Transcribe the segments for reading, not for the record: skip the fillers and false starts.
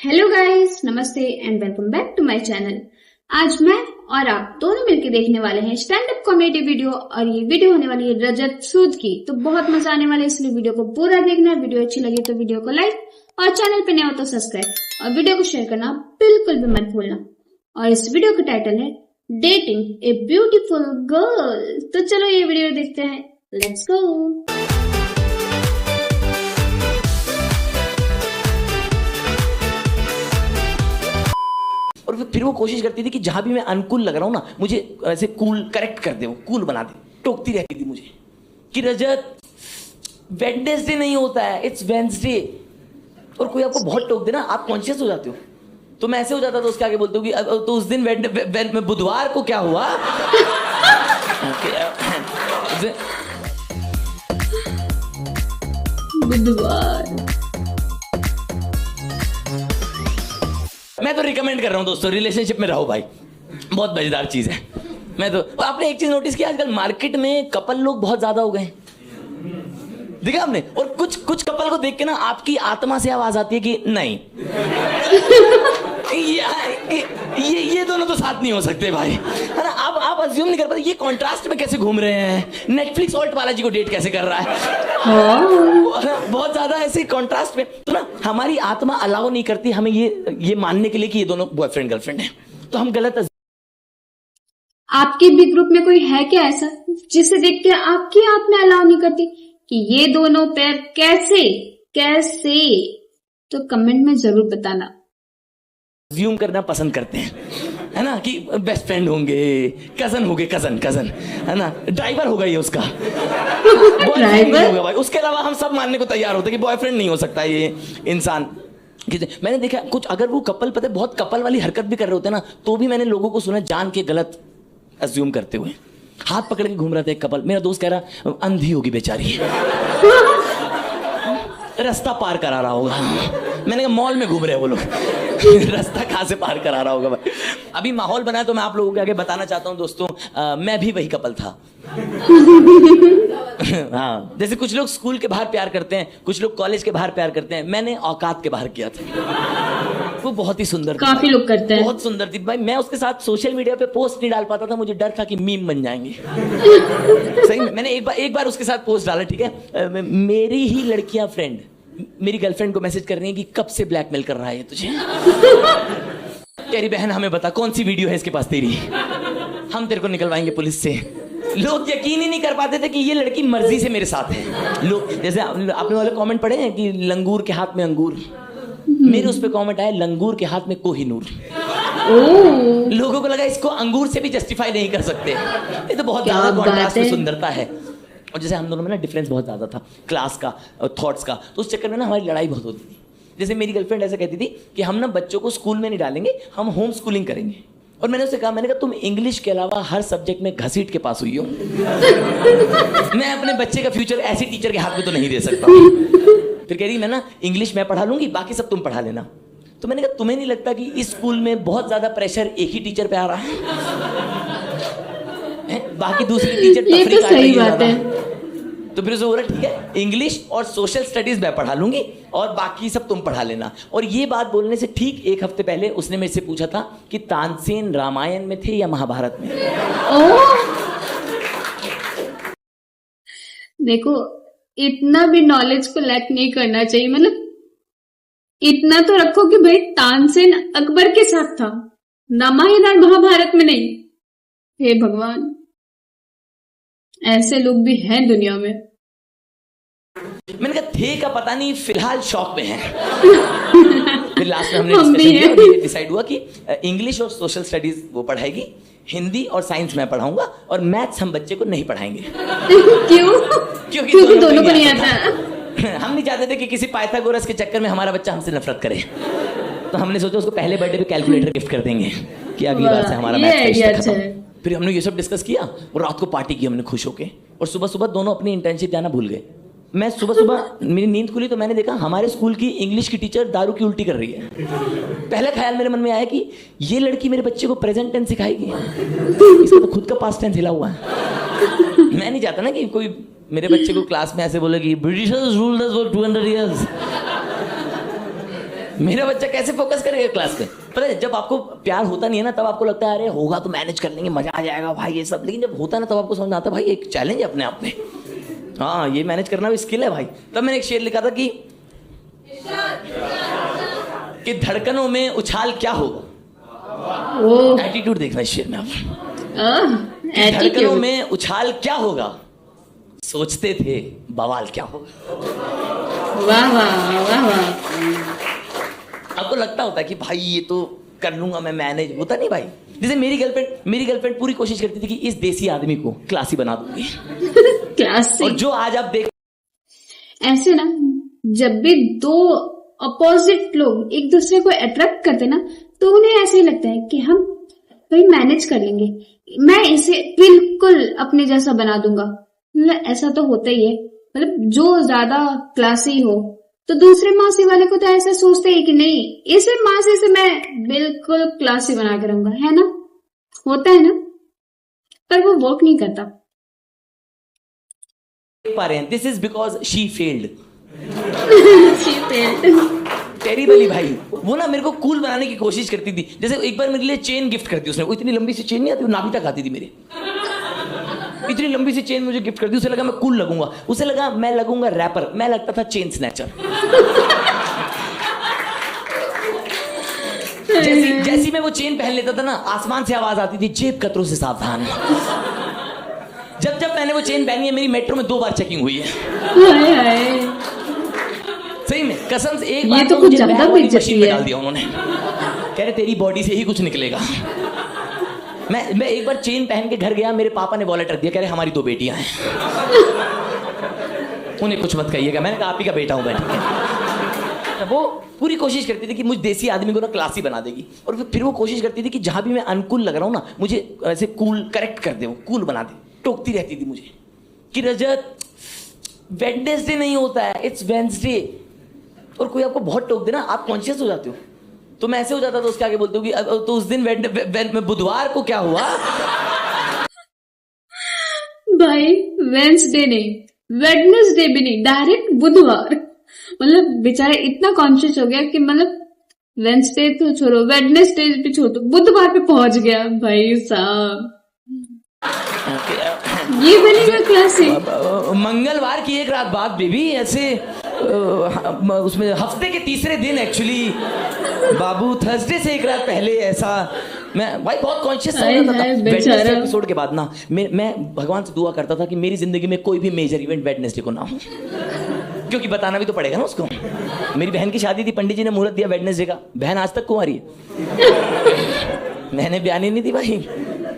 Hello guys, नमस्ते and welcome back to my channel. आज मैं और आप दोनों मिलकर देखने वाले हैं स्टैंड अप कॉमेडी वीडियो और ये वीडियो होने वाली है रजत सूद की। तो बहुत मजा आने वाला है, इसलिए वीडियो को पूरा देखना। वीडियो अच्छी लगी तो वीडियो को लाइक और चैनल पे नए हो तो सब्सक्राइब और वीडियो को शेयर करना बिल्कुल भी मत भूलना। और इस वीडियो का टाइटल है डेटिंग ए ब्यूटीफुल गर्ल। तो चलो ये वीडियो देखते हैं, लेट्स गो। और फिर वो कोशिश करती थी कि जहां भी मैं अनकूल लग रहा हूं ना, मुझे ऐसे कूल करेक्ट कर दे, वो कूल बना दे। टोकती रहती थी मुझे कि रजत वेडनेसडे नहीं होता है, इट्स वेंसडे। और कोई आपको बहुत टोक दे ना, आप कॉन्शियस हो जाते हो। तो मैं ऐसे हो जाता था, उसके आगे बोलते हो कि तो उस दिन बुधवार को क्या हुआ। बुधवार मैं तो रिकमेंड कर रहा हूं दोस्तों, रिलेशनशिप में रहो भाई, बहुत मजेदार चीज है। मैं तो आपने एक चीज नोटिस किया, आजकल मार्केट में कपल लोग बहुत ज्यादा हो गए, देखा आपने। और कुछ कपल को देख के ना आपकी आत्मा से आवाज आती है कि नहीं ये दोनों तो साथ नहीं हो सकते भाई, है ना। आप अज्यूम नहीं कर पाते ये कॉन्ट्रास्ट में कैसे घूम रहे हैं। नेटफ्लिक्स ऑल्ट बालाजी को डेट कैसे कर रहा है, बहुत ज्यादा ऐसे कॉन्ट्रास्ट में। तो ना हमारी आत्मा अलाउ नहीं करती हमें ये मानने के लिए कि ये दोनों बॉयफ्रेंड गर्लफ्रेंड है, तो हम गलत। आपके भी ग्रुप में कोई है क्या ऐसा जिसे देख के आपकी आत्मा अलाउ नहीं करती कि ये दोनों पैर कैसे? तो कमेंट में जरूर बताना। अज्यूम करना पसंद करते हैं, है ना, कि बेस्ट फ्रेंड होंगे, कजन होंगे, कजन है ना, ड्राइवर होगा ये उसका, ड्राइवर होगा भाई। उसके अलावा हम सब मानने को तैयार होते हैं कि बॉयफ्रेंड नहीं हो सकता ये इंसान। मैंने देखा कुछ, अगर वो कपल पता है बहुत कपल वाली हरकत भी कर रहे होते हैं ना, तो भी मैंने लोगों को सुना जान के गलत अज्यूम करते हुए। हाथ पकड़ के घूम रहे थे एक कपल, मेरा दोस्त कह रहा अंधी होगी बेचारी, रास्ता पार करा रहा होगा। मैंने कहा मॉल में घूम रहे हैं वो लोग, रास्ता कहां से पार करा रहा होगा भाई। अभी माहौल बना है तो मैं आप लोगों के आगे बताना चाहता हूं दोस्तों, मैं भी वही कपल था। हाँ, जैसे कुछ लोग स्कूल के बाहर प्यार करते हैं, कुछ लोग कॉलेज के बाहर प्यार करते हैं, मैंने औकात के बाहर किया था। वो बहुत ही सुंदर, काफी लोग करते हैं, बहुत सुंदर थी भाई। मैं उसके साथ सोशल मीडिया पे पोस्ट नहीं डाल पाता था, मुझे डर था कि मीम बन जाएंगे। सही में मैंने एक बार उसके साथ पोस्ट डाला, ठीक है, मेरी ही लड़कियां फ्रेंड मेरी गर्लफ्रेंड को मैसेज कर रही है कि कब से ब्लैकमेल कर रहा है ये तुझे। तेरी बहन हमें बता कौन सी वीडियो है इसके पास तेरी, हम तेरे को निकलवाएंगे पुलिस से। लोग यकीन ही नहीं कर पाते थे कि ये लड़की मर्जी से मेरे साथ है। लोग जैसे आपने वाले कमेंट पढ़े हैं कि लंगूर के हाथ में अंगूर, मेरे उस पे कमेंट आया लंगूर के हाथ में कोहिनूर। लोगों को लगा इसको अंगूर से भी जस्टिफाई नहीं कर सकते। ये तो बहुत ज्यादा कॉन्ट्रास्ट में सुंदरता है। और जैसे हम दोनों में ना डिफरेंस बहुत ज्यादा था, क्लास का और थॉट्स का, तो उस चक्कर में ना हमारी लड़ाई बहुत होती थी। जैसे मेरी गर्लफ्रेंड ऐसा कहती थी कि हम ना बच्चों को स्कूल में नहीं डालेंगे, हम होम स्कूलिंग करेंगे। और मैंने उससे कहा, तुम इंग्लिश के अलावा हर सब्जेक्ट में घसीट के पास हुई हो। मैं अपने बच्चे का फ्यूचर ऐसी टीचर के हाथ में तो नहीं दे सकता। फिर कह रही मैं ना इंग्लिश मैं पढ़ा लूंगी, बाकी सब तुम पढ़ा लेना। तो मैंने कहा तुम्हें नहीं लगता कि इस स्कूल में बहुत ज्यादा प्रेशर एक ही टीचर पे आ रहा है? बाकी दूसरे टीचर ये तो सही बात है। तो फिर उसे बोला ठीक है इंग्लिश और सोशल स्टडीज मैं पढ़ा लूंगी और बाकी सब तुम पढ़ा लेना। और ये बात बोलने से ठीक एक हफ्ते पहले उसने मेरे से पूछा था कि तानसेन रामायण में थे या महाभारत में। देखो, इतना भी नॉलेज को लैक नहीं करना चाहिए, मतलब इतना तो रखो कि भाई तानसेन अकबर के साथ था, रामायण और महाभारत में नहीं। हे भगवान, ऐसे लोग भी हैं दुनिया में। मैंने कहा थे का पता नहीं, फिलहाल शौक में है। फिर लास्ट में हमने डिसाइड हुआ कि इंग्लिश और सोशल स्टडीज वो पढ़ाएगी, हिंदी और साइंस मैं पढ़ाऊंगा और मैथ्स हम बच्चे को नहीं पढ़ाएंगे। क्यों? क्योंकि दोनों को नहीं आता। हम नहीं चाहते थे कि किसी पाइथागोरस के चक्कर में हमारा बच्चा हमसे नफरत करे। तो हमने सोचा उसको पहले बर्थडे पे कैलकुलेटर गिफ्ट कर देंगे कि अगली बार से हमारा मैथ्स खत्म। फिर हमने ये सब डिस्कस किया और रात को पार्टी की हमने खुश होके, और सुबह सुबह दोनों अपनी इंटर्नशिप जाना भूल गए। मैं सुबह मेरी नींद खुली तो मैंने देखा हमारे स्कूल की इंग्लिश की टीचर दारू की उल्टी कर रही है। पहला ख्याल मेरे मन में आया कि ये लड़की मेरे बच्चे को प्रेजेंट टेंस सिखाएगी, इसका तो खुद का पास्ट टेंस हिला हुआ है। मैं नहीं चाहता ना कि कोई मेरे बच्चे को क्लास में ऐसे बोलेगी Britishers ruled us for 200 years. मेरा बच्चा कैसे फोकस करेगा क्लास में? पता है, जब आपको प्यार होता नहीं है ना, तब आपको लगता है अरे होगा तो मैनेज कर लेंगे, मजा आ जाएगा भाई ये सब। लेकिन जब होता है ना, तब आपको समझ आता है भाई एक चैलेंज है अपने आप में। हाँ, ये मैनेज करना भी स्किल है भाई। तब मैंने एक शेर लिखा था कि धड़कनों में उछाल क्या होगा। एटीट्यूड देखना इस शेर में आप। कि धड़कनों में उछाल क्या होगा, सोचते थे बवाल क्या होगा। वाह वाह वाह वाह। आपको लगता होता है कि भाई ये तो कर लूंगा मैं मैनेज, होता नहीं भाई। जैसे मेरी गर्लफ्रेंड पूरी कोशिश करती थी कि इस देसी आदमी को क्लासी बना दूंगी। क्लासी। और जो आज आप देख, ऐसे ना, जब भी दो अपोजिट लोग एक दूसरे को अट्रैक्ट करते ना, तो उन्हें ऐसे ही लगता है कि हम भाई मैनेज कर लेंगे, मैं इसे बिल्कुल अपने जैसा बना दूंगा। मतलब ऐसा तो होता ही है। मतलब जो ज्यादा क्लासी हो तो दूसरे मासी वाले को तो ऐसा सोचते ही कि नहीं, इसे मासी से मैं बिल्कुल क्लासी बना के रहूंगा, है ना? होता है ना, पर वो वर्क नहीं करता। पा रहे हैं, this is because she failed. She failed. Terribly भाई। वो ना मेरे को कूल बनाने की कोशिश करती थी। जैसे एक बार मेरे लिए चेन गिफ्ट कर दी उसने। वो इतनी लंबी सी चेन नहीं आती, वो नाभि तक आती थी मेरे। इतनी लंबी सी चेन मुझे गिफ्ट कर दी। उसे लगा मैं कूल लगूंगा, उसे लगा मैं लगूंगा रैपर, मैं लगता था चेन स्नैचर। जैसी मैं वो चेन पहन लेता था ना, आसमान से आवाज आती थी जेब कतरों से सावधान। जब मैंने वो चेन पहनी है, मेरी मेट्रो में 2 बार चेकिंग हुई है। सही में, कसम से। एक बार तो कुछ ज्यादा मशीन में डाल दिया उन्होंने। कह रहे तेरी बॉडी से ही कुछ निकलेगा। मैं एक बार चेन पहन के घर गया, मेरे पापा ने वॉलेट रख दिया, कह रहे हमारी 2 बेटियां हैं। उन्हें कुछ मत कहिएगा। मैंने कहा आप ही का बेटा हूं मैं, ठीक है। वो पूरी कोशिश करती थी कि मुझे देसी आदमी को ना क्लासी बना देगी। और फिर वो कोशिश करती थी कि जहां भी मैं अनकूल लग रहा हूं ना, मुझे ऐसे कूल करेक्ट कर दे, वो कूल बना दे। टोकती रहती थी मुझे कि रजत वेडनेसडे नहीं होता है, इट्स वेडनेसडे। और कोई आपको बहुत टोक दे ना, आप कॉन्शियस हो जाते हो। तो मैं ऐसे हो जाता था, उसके आगे बोलते हो कि तो उस दिन बुधवार को क्या हुआ। भाई वेंसडे नहीं, वेडनेसडे भी नहीं, डायरेक्ट बुधवार। मतलब बेचारा इतना कॉन्शियस हो गया कि मतलब वेंसडे तो छोड़ो, वेडनेसडे भी छोड़ो, बुधवार पे पहुंच गया भाई साहब। ये बनेगा क्लासिक। मंगलवार की एक रात बाद बेबी, ऐसे उसमें हफ्ते के तीसरे दिन एक्चुअली बाबू, थर्सडे से एक रात पहले ऐसा। मैं भाई बहुत कॉन्शियस था वेडनेसडे एपिसोड के बाद ना। मैं भगवान से दुआ करता था कि मेरी जिंदगी में कोई भी मेजर इवेंट वेडनेसडे को ना हो, क्योंकि बताना भी तो पड़ेगा ना उसको। मेरी बहन की शादी थी, पंडित जी ने मुहूर्त दिया वेडनेसडे का। बहन आज तक कुंवारी है। मैंने बयान ही नहीं दी भाई।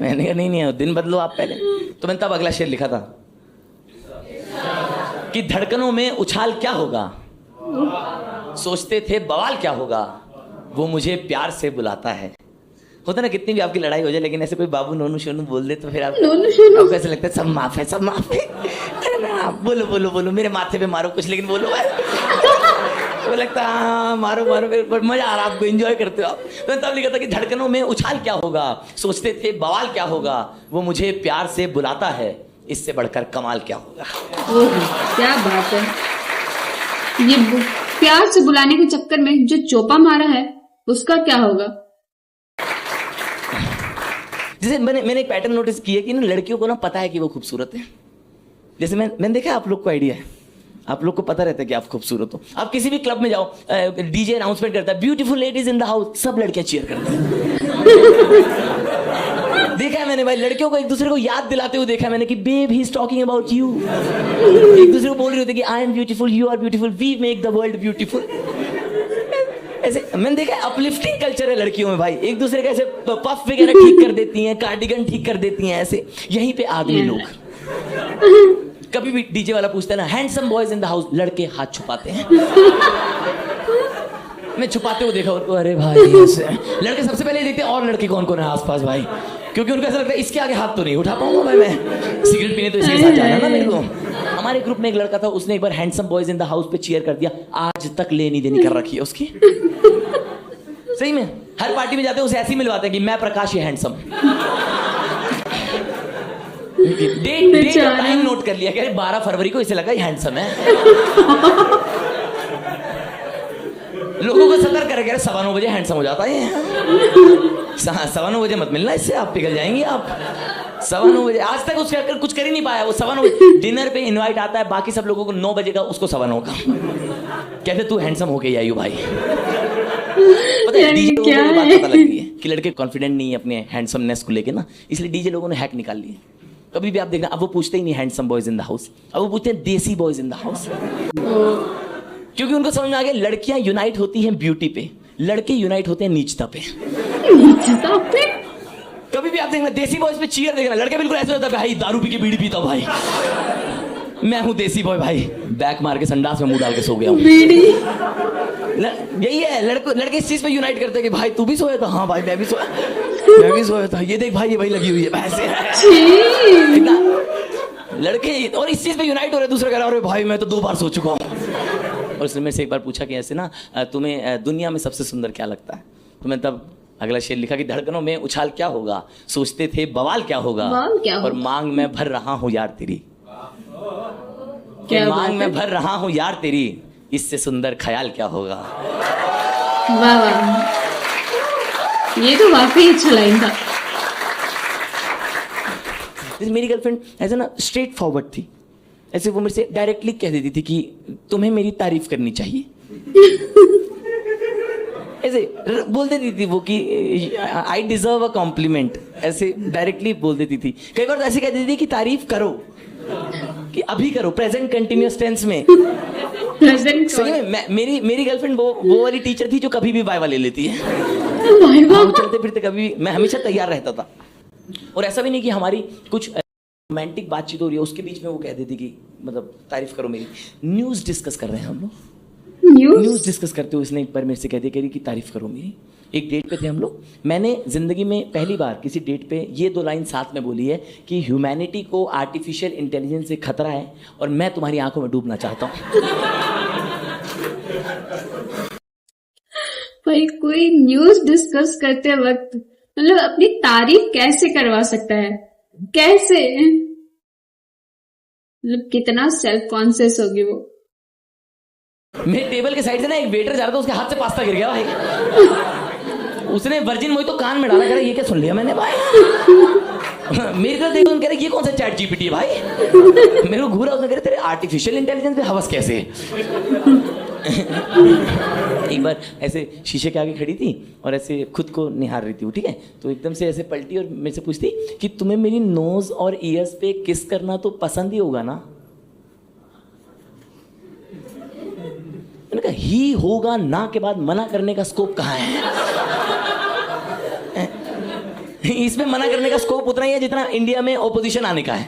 मैंने कहा नहीं दिन बदलो आप पहले। तो मैंने तब अगला शेर लिखा था कि धड़कनों में उछाल क्या होगा, सोचते थे बवाल क्या होगा, वो मुझे प्यार से बुलाता है। होता ना, कितनी भी आपकी लड़ाई हो जाए, लेकिन ऐसे कोई बाबू नोनू शोनू बोल दे तो फिर आपको ऐसा लगता है सब माफ है, सब माफ है। अरे ना, बोलो बोलो बोलो, मेरे माथे पे मारो कुछ, लेकिन बोलो। वो लगता है हाँ मारो मारो, पर मजा आ रहा है आपको, एंजॉय करते हो आप। तो तब लिखा था कि धड़कनों में उछाल क्या होगा, सोचते थे बवाल क्या होगा, वो मुझे प्यार से बुलाता है, इससे बढ़कर कमाल क्या होगा। क्या बात है। ये प्यार से बुलाने के चक्कर में जो चोपा मारा है उसका क्या होगा। जैसे मैंने एक पैटर्न नोटिस किया कि ना, लड़कियों को ना पता है कि वो खूबसूरत है। जैसे मैंने देखा, आप लोग को आइडिया है, आप लोग को पता रहता है कि आप खूबसूरत हो। आप किसी भी क्लब में जाओ, डीजे अनाउंसमेंट करता है beautiful ladies in the house, सब लड़कियां चीयर करती हैं। देखा है मैंने भाई, लड़कियों को एक दूसरे को याद दिलाते हुए देखा है मैंने कि babe he is talking about you. एक दूसरे को बोल रही होती है कि I am beautiful, you are beautiful, we make the world beautiful. ऐसे मैंने देखा है, अपलिफ्टिंग कल्चर है लड़कियों में भाई। एक दूसरे का ऐसे पफ वगैरह ठीक कर देती हैं, कार्डिगन ठीक कर देती हैं ऐसे। यहीं पे आदमी लोग कभी भी डीजे वाला पूछता है ना, handsome boys in the house, लड़के हाथ छुपाते हैं। मैं छुपाते हुए देखा उनको, अरे भाई लड़के सबसे पहले देखते हैं और लड़के कौन कौन है आसपास भाई, क्योंकि उनको ऐसा लगता है इसके आगे हाथ तो नहीं उठा पाऊंगा भाई, मैं सिगरेट पीने तो इसके साथ जाना ना मेरे को। हमारे ग्रुप में एक लड़का था, उसने एक बार handsome boys in the house पे चीयर कर दिया, आज तक लेनी देनी कर रखी है उसकी। सही में हर पार्टी में जाते हैं उसे ऐसे ही मिलवाते हैं कि मैं प्रकाश ये हैंडसम। डेट टाइम नोट कर लिया, 12 फरवरी को, इसे लगा ये हैंडसम है। लोगों को सतर्क करे, 9:15 बजे हैंडसम हो जाता है। 9:15 बजे मत मिलना इससे, आप पिघल जाएंगे आप। 9:15 बजे आज तक उसके अगर कुछ कर ही नहीं पाया वो। 9:15 बजे डिनर पे इनवाइट आता है, बाकी सब लोगों को 9 बजे का, उसको 9:15 का। कहते तू हैंडसम होके आयु भाई। पता है डीजे लोगों को बात पता लगती है कि लड़के कॉन्फिडेंट नहीं है अपने हैंडसमनेस को लेके ना, इसलिए डीजे लोगों ने हैक निकाल लिए। कभी भी आप देखना, अब वो पूछते ही नहीं handsome boys in the house, अब वो पूछते हैं देसी बॉयज इन द हाउस। क्योंकि उनको समझ में आ गया लड़कियां यूनाइट होती हैं ब्यूटी पे, लड़के यूनाइट होते हैं नीचता पे। कभी भी आप देखना देसी बॉयज पे चीयर देखना, लड़के बिल्कुल ऐसे होता है भाई दारू पी के बीड़ी पीता भाई, मैं हूं देसी बॉय भाई, बैक मार के संडास में मुंह डाल के सो गया हूं। यही है, लड़के इस चीज पे यूनाइट करते हैं कि भाई तू भी सोया था, हाँ भाई मैं भी सोया था, ये देख भाई ये भाई लगी हुई है ऐसे लड़के, और इस चीज पे यूनाइट हो रहे, दूसरे कह रहा है भाई मैं तो 2 बार सो चुका हूँ। और उसने मेरे से एक बार पूछा कि ऐसे ना तुम्हें दुनिया में सबसे सुंदर क्या लगता है, तो मैं तब अगला शेर लिखा कि धड़कनों में उछाल क्या होगा, सोचते थे बवाल क्या होगा, और मांग में भर रहा हूँ यार तेरी, मांग में भर रहा हूँ यार तेरी, इससे सुंदर ख्याल क्या होगा। वाह वाह, ये तो वाकई अच्छा लाइन था। मेरी गर्लफ्रेंड ऐसे ना स्ट्रेट फॉरवर्ड थी, ऐसे वो मेरे से डायरेक्टली कह देती थी कि तुम्हें मेरी तारीफ करनी चाहिए। ऐसे बोल देती थी वो कि आई डिजर्व अ कॉम्प्लीमेंट, ऐसे डायरेक्टली बोल देती थी। कई बार ऐसे कह देती थी कि तारीफ करो, कि अभी करो, प्रेजेंट कंटिन्यूअस टेंस में। सही में मेरी गर्लफ्रेंड वो वाली टीचर थी जो कभी भी वाइवा ले लेती है। चलते फिरते कभी मैं हमेशा तैयार रहता था। और ऐसा भी नहीं कि हमारी कुछ रोमांटिक बातचीत हो रही है उसके बीच में वो कह देती कि मतलब तारीफ करो मेरी। न्यूज़ डिस्कस कर रहे हैं हम लोग, न्यूज़ डिस्कस करते हुए इसने एक बार मेरे से कह दिया कि तारीफ करो मेरी। एक डेट पे थे हम लोग, मैंने जिंदगी में पहली बार किसी डेट पे ये 2 लाइन साथ में बोली है कि ह्यूमैनिटी को आर्टिफिशियल इंटेलिजेंस से खतरा है और मैं तुम्हारी आंखों में डूबना चाहता हूँ। भाई कोई न्यूज़ डिस्कस करते वक्त मतलब अपनी तारीफ कैसे करवा सकता है, कैसे, मतलब कितना सेल्फ कॉन्शियस होगी वो। मेरे टेबल के साइड से ना एक वेटर जा रहा था, उसके हाथ से पास्ता गिर गया भाई। उसने वर्जिन मोहितो तो कान में डाला, कह रहा ये क्या सुन लिया मैंने भाई। मेरी तरफ देखो, कह रहे ये कौन सा चैट जीपीटी है भाई। मेरे को घूरा, उसने कह रहे तेरे आर्टिफिशियल इंटेलिजेंस पे हवस कैसे है। एक बार ऐसे शीशे के आगे खड़ी थी और ऐसे खुद को निहार रही थी वो, ठीक है, तो एकदम से ऐसे पलटी और मेरे से पूछती कि तुम्हें मेरी नोज और ईयर्स पे किस करना तो पसंद ही होगा ना। मैंने कहा ही होगा ना के बाद मना करने का स्कोप कहाँ है। इसमें मना करने का स्कोप उतना ही है जितना इंडिया में ओपोजिशन आने का है।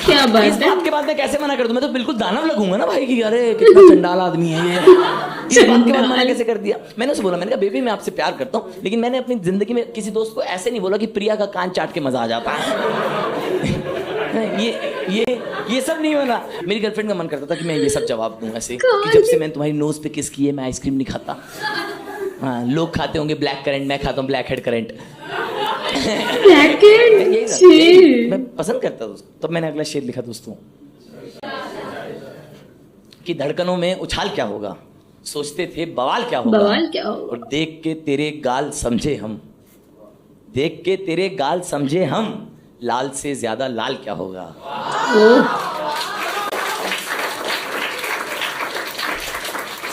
क्या बात है, आपके बाद मैं कैसे मना कर दूं, मैं तो बिल्कुल दानव लगूंगा ना भाई कि अरे कितना चंडाल आदमी है ये। इस बात के बाद मना कैसे कर दिया। मैंने उसे बोला, मैंने कहा बेबी मैं आपसे प्यार करता हूँ, लेकिन मैंने अपनी जिंदगी में किसी दोस्त को ऐसे नहीं बोला कि प्रिया का कान चाट के मजा आ जाता है। ये सब नहीं होना। मेरी गर्लफ्रेंड का मन करता था कि मैं ये सब जवाब दूं ऐसे कि जब से मैंने तुम्हारी नोज पे किस की है मैं आइसक्रीम नहीं खाता। हाँ, लोग खाते होंगे ब्लैक करंट, मैं खाता हूँ ब्लैक हेड करंट। मैं पसंद करता था उसको। तब मैंने अगला शेर लिखा दोस्तों कि धड़कनों में उछाल क्या होगा, सोचते थे बवाल क्या होगा, और देख के तेरे गाल समझे हम, देख के तेरे गाल समझे हम, लाल से ज्यादा लाल क्या होगा।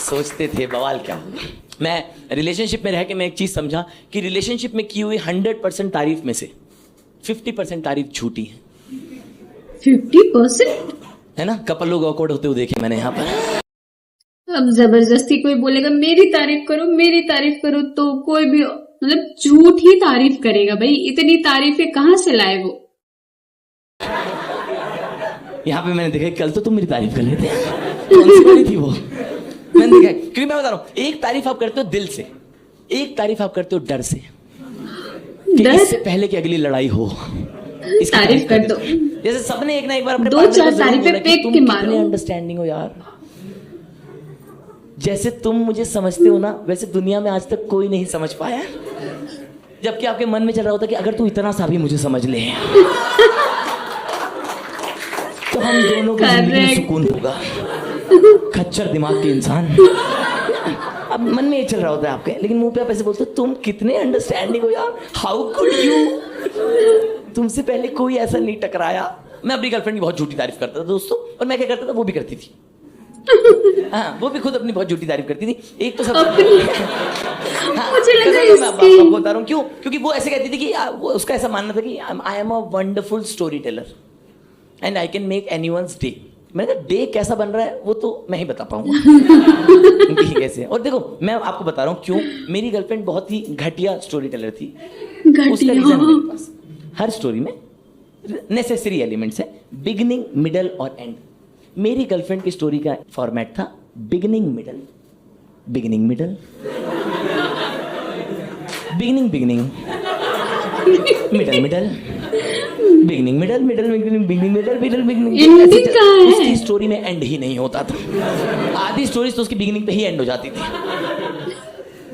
सोचते थे बवाल क्या होगा। मैं रिलेशनशिप में रह के मैं एक चीज समझा कि रिलेशनशिप में की हुई 100% तारीफ में से 50% तारीफ झूठी है। 50% है ना। कपल लोग ऑकवर्ड होते हुए देखे मैंने यहाँ पर। अब जबरदस्ती कोई बोलेगा मेरी तारीफ करो तो कोई भी मतलब झूठ ही तारीफ करेगा भाई। इतनी तारीफें कहाँ से लाए वो। यहाँ पे मैंने देखा कल तो तुम मेरी तारीफ कर रहे थे। कौन सी वाली थी वो मैंने देखा, क्योंकि मैं बता रहा हूँ एक तारीफ आप करते हो दिल से, एक तारीफ आप करते हो डर से कि इससे पहले कि अगली लड़ाई हो तारीफ कर दो। जैसे सबने एक ना एक बार अपने 2-4 तारीफें फेंक के मारो। अंडरस्टैंडिंग हो यार, जैसे तुम मुझे समझते हो ना वैसे दुनिया में आज तक कोई नहीं समझ पाया। जबकि आपके मन में चल रहा होता कि अगर तू इतना सा भी मुझे समझ ले तो हम दोनों की जिंदगी में सुकून होगा। खच्चर दिमाग के इंसान। अब मन में ये चल रहा होता है आपके, लेकिन मुंह पे आप ऐसे बोलते हो तुम कितने अंडरस्टैंडिंग हो यार, हाउ कुड यू, तुमसे पहले कोई ऐसा नहीं टकराया। मैं अपनी गर्लफ्रेंड की बहुत झूठी तारीफ करता था दोस्तों, और मैं क्या करता था वो भी करती थी। हाँ, वो भी खुद अपनी बहुत झूठी तारीफ करती थी। एक तो सब हाँ, मुझे लगा मैं आपको बता रहा हूँ क्यों, क्योंकि वो ऐसे कहती थी कि वो उसका ऐसा मानना था कि I am a wonderful story teller and I can make anyone's day. मैंने कहा डे कैसा बन रहा है वो तो मैं ही बता पाऊंगा कैसे। और देखो मैं आपको बता रहा हूँ क्यों, मेरी गर्लफ्रेंड बहुत ही घटिया स्टोरी टेलर थी। उसका रीजन मेरे पास, हर स्टोरी में नेसेसरी एलिमेंट्स है, बिगिनिंग मिडल और एंड। मेरी गर्लफ्रेंड की स्टोरी का फॉर्मेट था beginning middle, beginning middle, beginning beginning, middle middle, beginning middle, middle beginning, beginning middle, middle beginning. उसकी स्टोरी में एंड ही नहीं होता था। आधी स्टोरीज तो उसकी बिगिनिंग पे ही एंड हो जाती थी।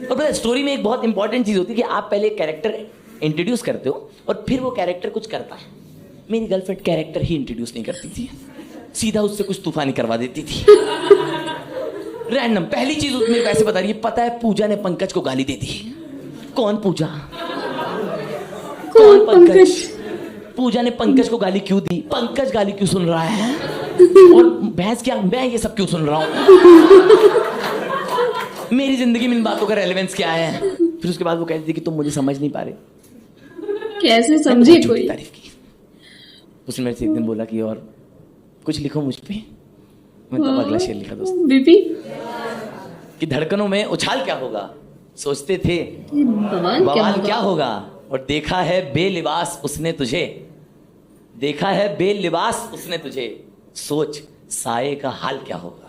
और पता है स्टोरी में एक बहुत इंपॉर्टेंट चीज होती है कि आप पहले कैरेक्टर इंट्रोड्यूस करते हो और फिर वो कैरेक्टर कुछ करता है। मेरी गर्लफ्रेंड कैरेक्टर ही इंट्रोड्यूस नहीं करती थी, सीधा उससे कुछ तूफानी करवा देती थी। रैंडम पहली चीज मेरे को ऐसे बता रही है, पता है पूजा ने पंकज को गाली दे दी। कौन पूजा? कौन पंकज? पूजा ने पंकज को गाली क्यों दी? पंकज गाली क्यों सुन रहा है? और भैंस क्या, मैं ये सब क्यों सुन रहा हूं? मेरी जिंदगी में इन बातों का रेलेवेंस क्या है? फिर उसके बाद वो कहती थी कि तुम मुझे समझ नहीं पा रहे। कैसे समझे कोई? तारीफ की उसने मेरे से एक दिन बोला कि और कुछ लिखो मुझ पे। मैं तब अगला शेर लिखा दोस्तों, बीबी कि धड़कनों में उछाल क्या होगा, सोचते थे बवाल क्या होगा, और देखा है बेलिबास उसने तुझे, देखा है बेलिबास उसने तुझे, सोच साये का हाल क्या होगा।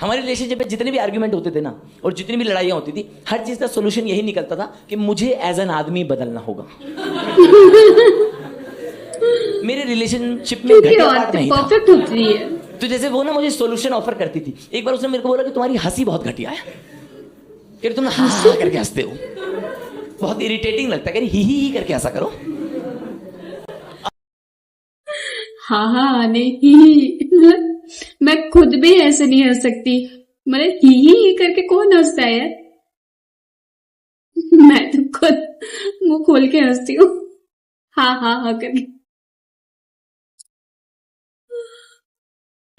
हमारे रिलेशनशिप में जितने भी आर्ग्यूमेंट होते थे ना, और जितनी भी लड़ाइयां होती थी, हर चीज का सोल्यूशन यही निकलता था कि मुझे एज एन आदमी बदलना होगा। मेरे रिलेशनशिप में घटिया बात नहीं था, परफेक्ट होती है। तो जैसे वो ना मुझे सोल्यूशन ऑफर करती थी। एक बार उसने मेरे को बोला कि तुम्हारी हंसी बहुत घटिया है, कि तुम हाँ हाँ करके हंसते हो, बहुत इरिटेटिंग लगता है, ही करके हंसा करो। हाँ हाँ नहीं, मैं खुद भी ऐसे नहीं हंस सकती। मतलब ही करके कौन हंसता है यार? मैं तो खुद मुंह खोल के हंसती हूँ, हाँ हाँ हाँ करके।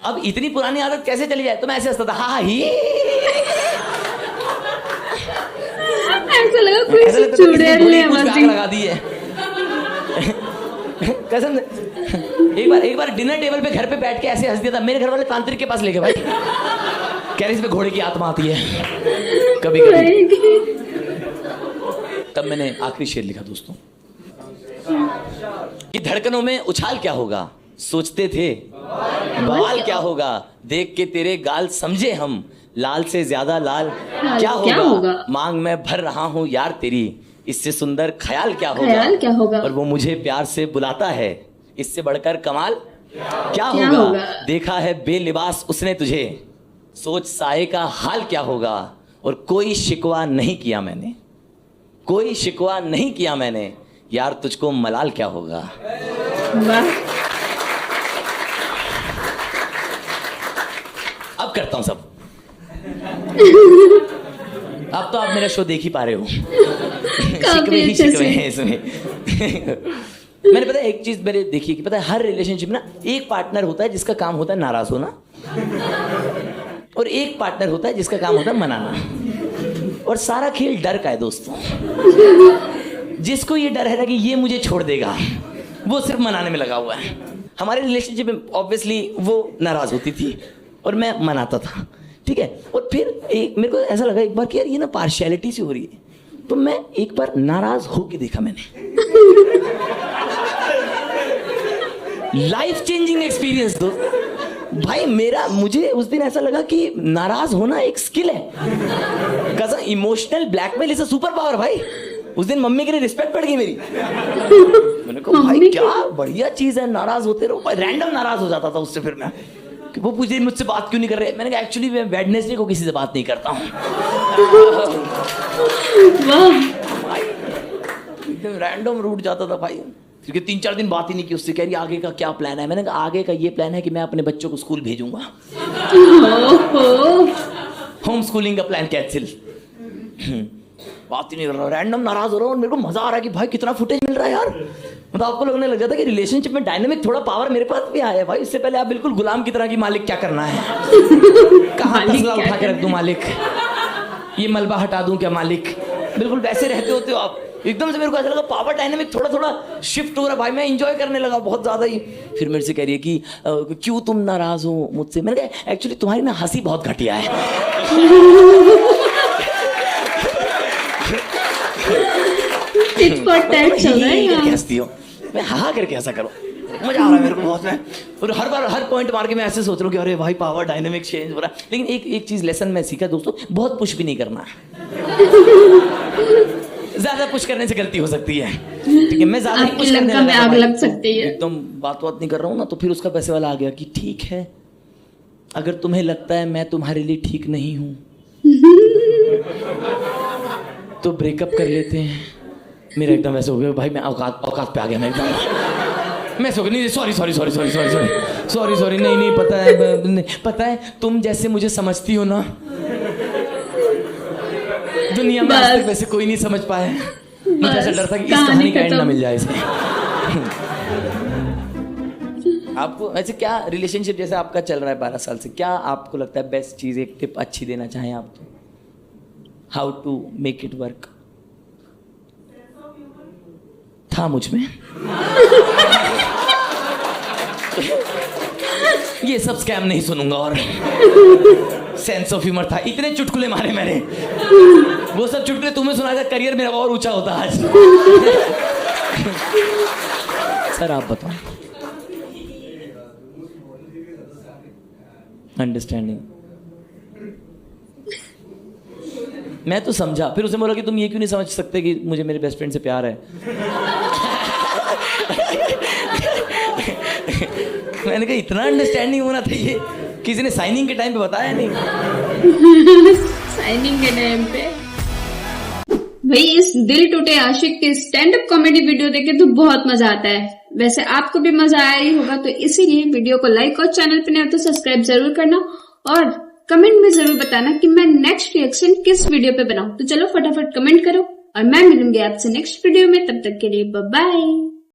अब इतनी पुरानी आदत कैसे चली जाए? तो मैं ऐसे हंसता था, हाँ ही। ऐसा लगा कोई चुड़ैल ने आवाज लगा दी है। कसम, एक बार डिनर टेबल पे घर पे बैठ के ऐसे हंस दिया था। मेरे घर वाले तांत्रिक के पास ले गए भाई, कह रहे इसमें घोड़े की आत्मा आती है कभी कभी। तब मैंने आखिरी शेर लिखा दोस्तों, कि धड़कनों में उछाल क्या होगा, सोचते थे बवाल क्या होगा, देख के तेरे गाल समझे हम, लाल से ज्यादा लाल क्या होगा, मांग मैं भर रहा हूं यार तेरी, इससे सुंदर ख्याल क्या होगा, और वो मुझे प्यार से बुलाता है, इससे बढ़कर कमाल क्या होगा, देखा है बेलिबास उसने तुझे, सोच साये का हाल क्या होगा, और कोई शिकवा नहीं किया मैंने, कोई शिकवा नहीं किया मैंने, यार तुझको मलाल क्या होगा। अब करता हूं सब। अब तो आप मेरा शो देख ही पा रहे हो। शिकवे ही शिकवे हैं इसमें। मैंने पता है एक चीज मेरे देखी कि पता है हर रिलेशनशिप ना एक पार्टनर होता है जिसका काम होता है नाराज होना, और एक पार्टनर होता है जिसका काम होता है मनाना। और सारा खेल डर का है दोस्तों। जिसको ये डर है ना कि ये मुझे छोड़ देगा, वो सिर्फ मनाने में लगा हुआ है। हमारे रिलेशनशिप में ऑब्वियसली वो नाराज होती थी और मैं मनाता था, ठीक है। और फिर मेरे को ऐसा लगा एक बार कि यार ये ना पार्शियलिटी सी हो रही है, तो मैं एक बार नाराज होके देखा मैंने। लाइफ चेंजिंग एक्सपीरियंस दोस्त भाई मेरा। मुझे उस दिन ऐसा लगा कि नाराज होना एक स्किल है। कसम, emotional blackmail is a super power भाई। उस दिन मम्मी के लिए रिस्पेक्ट बढ़ गई मेरी। मैंने कहा भाई क्या बढ़िया चीज है, नाराज होते रहो। रैंडम नाराज हो जाता था उससे। फिर मैं कि वो पूछ रही मुझसे बात क्यों नहीं कर रहे। मैंने कहा एक्चुअली मैं वेडनेसडे को किसी से बात नहीं करता हूँ। एकदम रैंडम रूट जाता था भाई। क्योंकि 3-4 दिन बात ही नहीं की उससे। कह रही आगे का क्या प्लान है? मैंने कहा आगे का ये प्लान है कि मैं अपने बच्चों को स्कूल भेजूंगा। होम स्कूलिंग का प्लान कैंसिल। बात ही नहीं कर रहा, रैंडम नाराज हो रहा हूँ और मेरे को मजा आ रहा है कि भाई कितना फुटेज मिल रहा है यार। मतलब आपको लगने लग जाता है कि रिलेशनशिप में डायनामिक थोड़ा पावर मेरे पास भी आया है भाई। इससे पहले आप बिल्कुल गुलाम की तरह की मालिक क्या करना है, कहाँ तसला उठा के रख दूं मालिक, ये मलबा हटा दूं क्या मालिक, बिल्कुल वैसे रहते होते हो आप। एकदम से मेरे को ऐसा लगा पावर डायनामिक थोड़ा थोड़ा शिफ्ट हो रहा है भाई। मैं एंजॉय करने लगा बहुत ज्यादा ही। फिर मेरे से कह रही है कि क्यों तुम नाराज हो मुझसे? मैंने कहा एक्चुअली तुम्हारी ना हंसी बहुत घटिया है। हंसती हो, मैं हाँ करके ऐसा करो, मजा आ रहा है मेरे को बहुत। मैं और हर बार हर पॉइंट मार के मैं ऐसे सोच रहा हूँ कि अरे भाई पावर डायनामिक चेंज हो रहा है। लेकिन एक चीज लेसन मैं सीखा दोस्तों, बहुत पुश भी नहीं करना। ज्यादा पुश करने से गलती हो सकती है, ठीक है? मैं ज्यादा पुश करने में आग लग सकती है। एकदम बात नहीं कर रहा हूँ ना, तो फिर उसका पैसे वाला आ गया कि ठीक है अगर तुम्हें लगता है मैं तुम्हारे लिए ठीक नहीं हूँ तो ब्रेकअप कर लेते हैं। मेरा एकदम ऐसे हो गया भाई, मैं औकात पे आ गया। मैं एकदम मैं सोच नहीं, सॉरी नहीं पता है तुम जैसे मुझे समझती हो ना दुनिया में आज तक वैसे कोई नहीं समझ पाया। मुझे ऐसा डर था कि इस कहानी का एंड ना मिल जाए इसे। आपको ऐसे क्या रिलेशनशिप जैसे आपका चल रहा है 12 साल से, क्या आपको लगता है बेस्ट चीज, एक टिप अच्छी देना चाहें आप तो, how to make it work? था मुझ में ये सब स्कैम नहीं सुनूंगा और सेंस ऑफ ह्यूमर था, इतने चुटकुले मारे मैंने, वो सब चुटकुले तुम्हें सुनाया करियर मेरा और ऊंचा होता आज। सर आप बताओ। अंडरस्टैंडिंग, मैं तो समझा, फिर उसे बोला कि तुम ये क्यों नहीं समझ सकते कि मुझे मेरे बेस्ट फ्रेंड से प्यार है? मैंने कहा इतना अंडरस्टैंडिंग होना चाहिए, किसी ने साइनिंग के टाइम पे बताया नहीं। साइनिंग के टाइम पे भाई इस दिल टूटे आशिक के स्टैंड अप कॉमेडी वीडियो देखे तो बहुत मजा आता है। वैसे आपको भी मजा आया ही होगा, तो इसीलिए वीडियो को लाइक और चैनल पे नए हो तो सब्सक्राइब जरूर करना और कमेंट में जरूर बताना कि मैं नेक्स्ट रिएक्शन किस वीडियो पे बनाऊं। तो चलो फटाफट कमेंट करो और मैं मिलूंगी आपसे नेक्स्ट वीडियो में। तब तक के लिए बाय बाय।